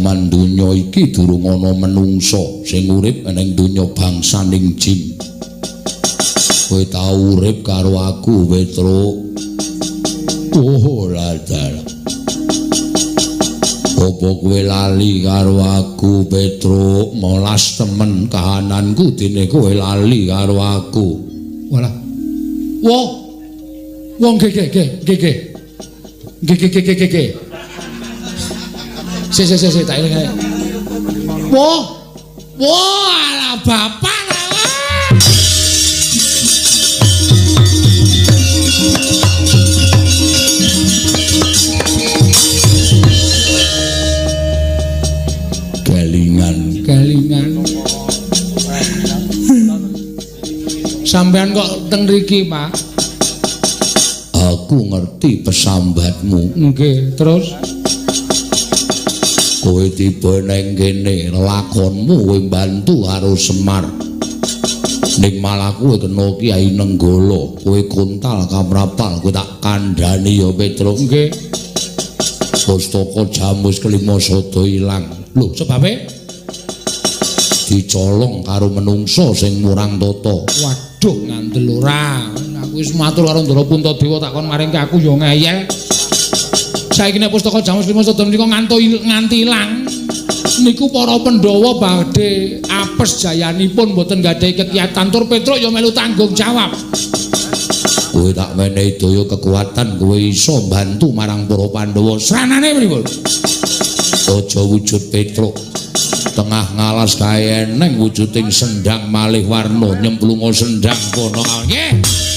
jaman donya iki durung ana menungsa sing urip ning donya bangsaning jin. Kowe tau urip karo aku, Petro. Oh, ladar. Apa kowe lali karo aku, Petro? Molas temen kahananku dene kowe lali karo aku. Walah. Wong gege. Si tak eling ae. Ala bapak lah. Kelingan. Sampean kok teng mriki, Pak? Aku ngerti pesambatmu. Nggih, terus kowe tiba neng kene lakonmu kowe bantu karo Semar. Ning malah kowe kena Kyai Nenggala, kowe kuntal kamrapal, kowe tak kandhani ya Petro. Nggih. Pustaka Jamus kelima sada ilang. Lho, sebabe dicolong karo menungsa sing murang tata. Waduh, ngandel ora. Aku wis matur karo Ndara Puntadewa takon maringke aku ya ngeyel. Saiki nek pustaka Jamus kelima sada menika nganti ilang. Niku para Pandhawa badhe apes jayanipun mboten gadhahi kekiyatan tur Petro ya melu tanggung jawab. Kowe tak menehi daya kekuatan kowe iso bantu marang para Pandhawa. Sranane pripun? Aja wujud Petro. Tengah ngalas kae eneng wujuding sendang malih warna nyemplunga sendang kono. Nggih.